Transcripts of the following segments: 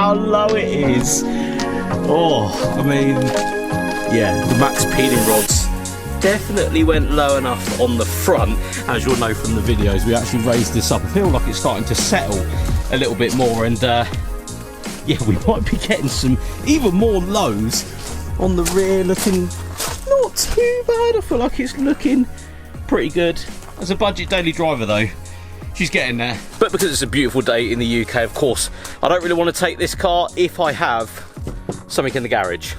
how low it is. Oh, I mean, yeah, the max peeling rods definitely went low enough on the front. As you'll know from the videos, we actually raised this up. I feel like it's starting to settle a little bit more, and yeah, we might be getting some even more lows on the rear, looking not too bad. I feel like it's looking pretty good. As a budget daily driver though, she's getting there. But because it's a beautiful day in the UK, of course, I don't really want to take this car if I have something in the garage.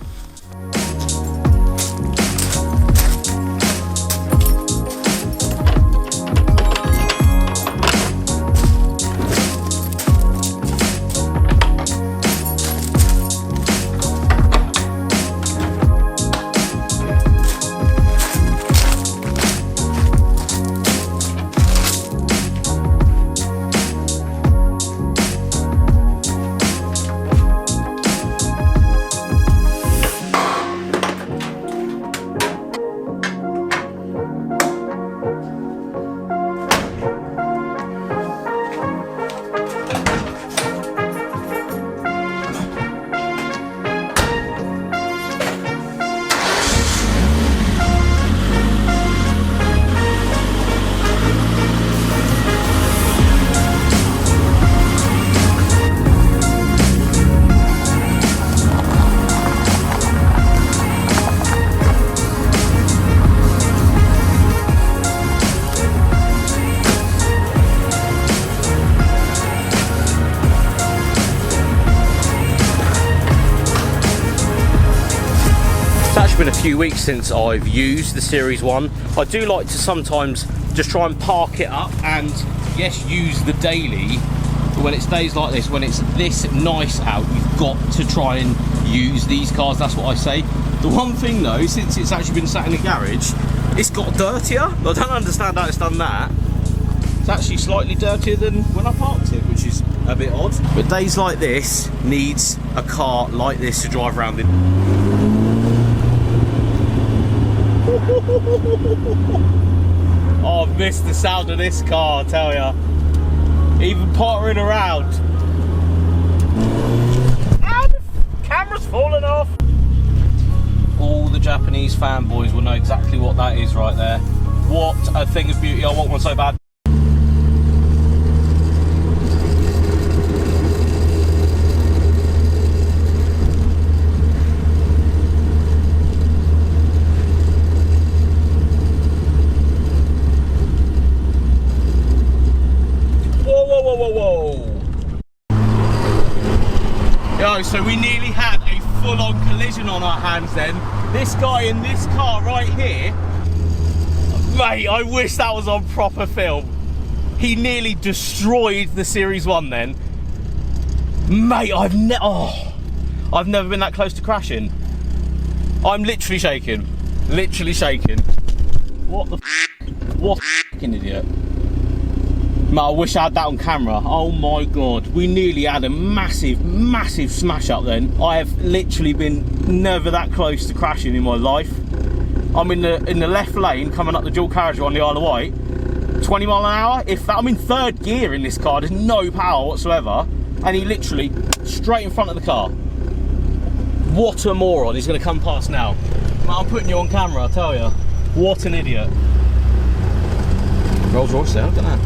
Been a few weeks since I've used the Series 1. I do like to sometimes just try and park it up and yes, use the daily, but when it's days like this, when it's this nice out, you've got to try and use these cars. That's what I say. The one thing though, since it's actually been sat in the garage, it's got dirtier. I don't understand how it's done that. It's actually slightly dirtier than when I parked it, which is a bit odd. But days like this needs a car like this to drive around in. Oh, I've missed the sound of this car, I tell ya. Even pottering around. Ow, the camera's falling off. All the Japanese fanboys will know exactly what that is right there. What a thing of beauty. I want one so bad. Yo, so we nearly had a full-on collision on our hands then. This guy in this car right here, mate, I wish that was on proper film. He nearly destroyed the Series 1 then. Mate, I've never been that close to crashing. I'm literally shaking. Literally shaking. What the f***? What a f***ing idiot. Man, I wish I had that on camera. Oh my god, we nearly had a massive, massive smash up then. I have literally been never that close to crashing in my life. I'm in the left lane coming up the dual carriageway on the Isle of Wight, 20 mile an hour, if that. I'm in third gear in this car, there's no power whatsoever, and he literally straight in front of the car. What a moron. He's going to come past now. Man, I'm putting you on camera, I tell you. What an idiot. Rolls Royce there, look at that.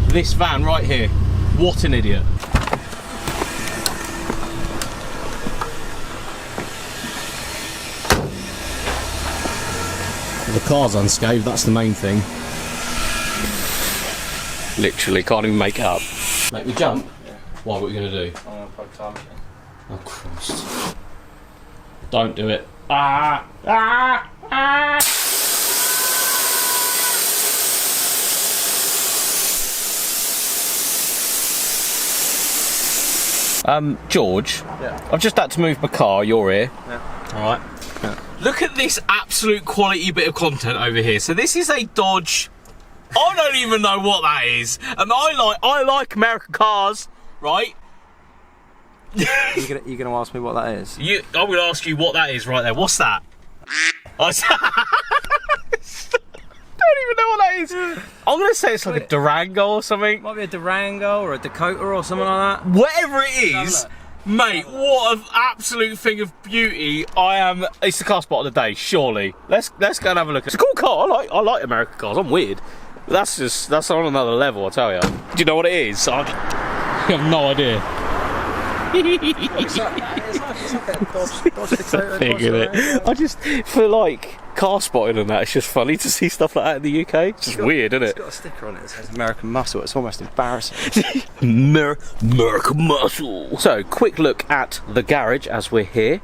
This van right here, what an idiot. The car's unscathed, that's the main thing. Literally, can't even make it up. Make me jump? Yeah. Why, what are you going to do? I'm going to plug time machine. Oh Christ. Don't do it. Ah! Ah! Ah! George, yeah. I've just had to move my car, you're here. Yeah. Alright. Yeah. Look at this absolute quality bit of content over here. So this is a Dodge, I don't even know what that is. And I like American cars, right? You're gonna ask me what that is? I'm gonna ask you what that is right there. What's that? don't even know what that is. I'm gonna say it's like a Durango or something. Might be a Durango or a Dakota or something like that. Whatever it is, Mate, what an absolute thing of beauty. It's the car spot of the day, surely. Let's go and have a look. It's a cool car. I like American cars. I'm weird. But that's on another level, I tell you. Do you know what it is? I have no idea. It's like a Dodge Dakota. I just feel like car spotting and that, it's just funny to see stuff like that in the UK. It's just weird, isn't it? It's got a sticker on it that says American Muscle. It's almost embarrassing. American Muscle. So, quick look at the garage as we're here.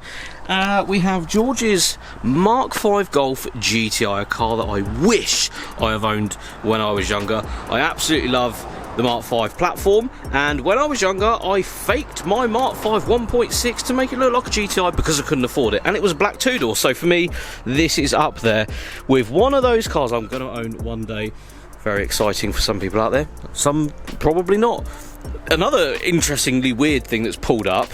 We have George's Mark V Golf GTI, a car that I wish I have owned when I was younger. I absolutely love the Mark V platform, and when I was younger I faked my Mark V 1.6 to make it look like a GTI because I couldn't afford it, and it was a black two-door. So for me, this is up there with one of those cars I'm going to own one day. Very exciting for some people out there, some probably not. Another interestingly weird thing that's pulled up,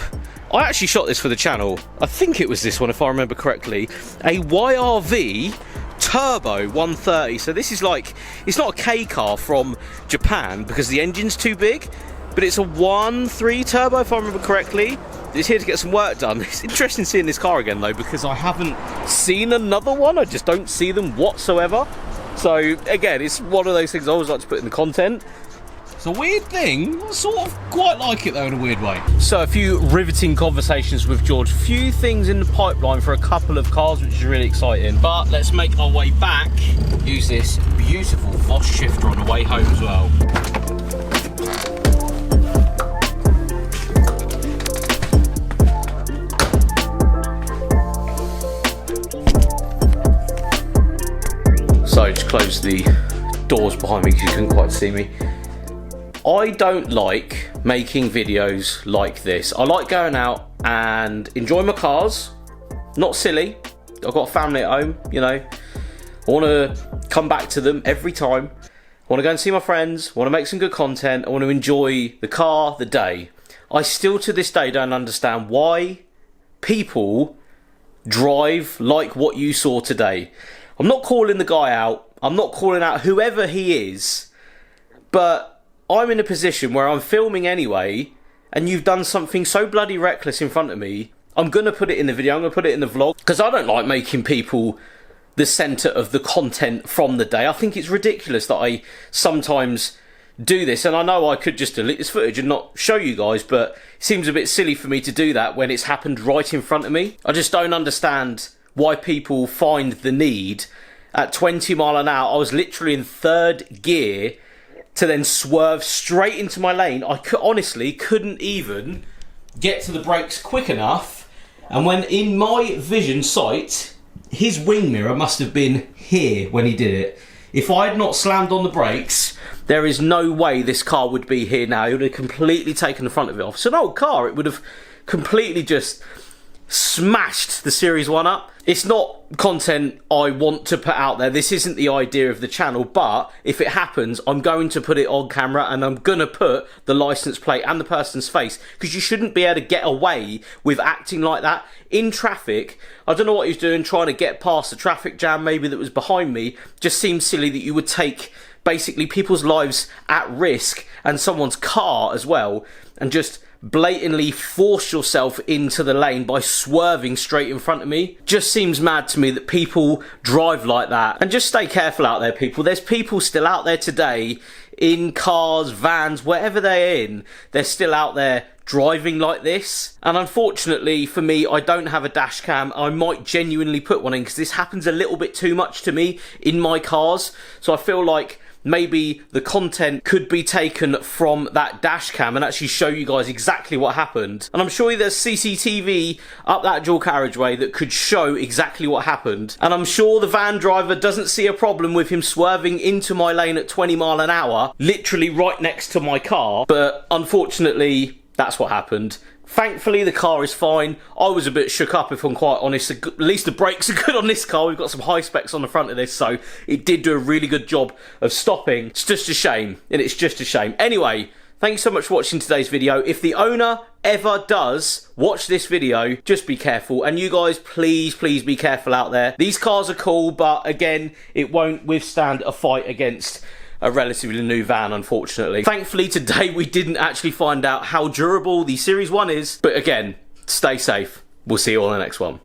I actually shot this for the channel, I think it was this one if I remember correctly, a YRV Turbo 130. So this is like, it's not a K car from Japan because the engine's too big, but it's a 1.3 turbo if I remember correctly. It's here to get some work done. It's interesting seeing this car again though, because I haven't seen another one. I just don't see them whatsoever. So again, it's one of those things I always like to put in the content. It's a weird thing. I sort of quite like it though in a weird way. So a few riveting conversations with George. Few things in the pipeline for a couple of cars, which is really exciting. But let's make our way back. Use this beautiful Bosch shifter on the way home as well. So just close the doors behind me because you couldn't quite see me. I don't like making videos like this. I like going out and enjoying my cars. Not silly. I've got a family at home, you know. I want to come back to them every time. I want to go and see my friends. I want to make some good content. I want to enjoy the car, the day. I still to this day don't understand why people drive like what you saw today. I'm not calling the guy out. I'm not calling out whoever he is. But I'm in a position where I'm filming anyway, and you've done something so bloody reckless in front of me. I'm going to put it in the video, I'm going to put it in the vlog, because I don't like making people the centre of the content from the day. I think it's ridiculous that I sometimes do this, and I know I could just delete this footage and not show you guys, but it seems a bit silly for me to do that when it's happened right in front of me. I just don't understand why people find the need at 20 mile an hour. I was literally in third gear to then swerve straight into my lane. I honestly couldn't even get to the brakes quick enough, and when in my vision sight, his wing mirror must have been here when he did it. If I had not slammed on the brakes, there is no way this car would be here now. It would have completely taken the front of it off. It's an old car, it would have completely just smashed the Series 1 up. It's not content I want to put out there. This isn't the idea of the channel, but if it happens, I'm going to put it on camera, and I'm going to put the license plate and the person's face, because you shouldn't be able to get away with acting like that in traffic. I don't know what he was doing, trying to get past the traffic jam maybe that was behind me. Just seems silly that you would take basically people's lives at risk, and someone's car as well, and just blatantly force yourself into the lane by swerving straight in front of me. Just seems mad to me that people drive like that. And just stay careful out there, people. There's people still out there today in cars, vans, wherever they're in, they're still out there driving like this. And unfortunately for me, I don't have a dash cam. I might genuinely put one in because this happens a little bit too much to me in my cars. So I feel like maybe the content could be taken from that dash cam and actually show you guys exactly what happened. And I'm sure there's CCTV up that dual carriageway that could show exactly what happened. And I'm sure the van driver doesn't see a problem with him swerving into my lane at 20 mile an hour, literally right next to my car. But unfortunately, that's what happened. Thankfully, the car is fine. I was a bit shook up, if I'm quite honest. At least the brakes are good on this car. We've got some high specs on the front of this, so it did do a really good job of stopping. It's just a shame, and it's just a shame. Anyway, thanks so much for watching today's video. If the owner ever does watch this video, just be careful. And you guys, please, please be careful out there. These cars are cool, but again, it won't withstand a fight against a relatively new van, unfortunately. Thankfully, today we didn't actually find out how durable the Series 1 is. But again, stay safe. We'll see you all in the next one.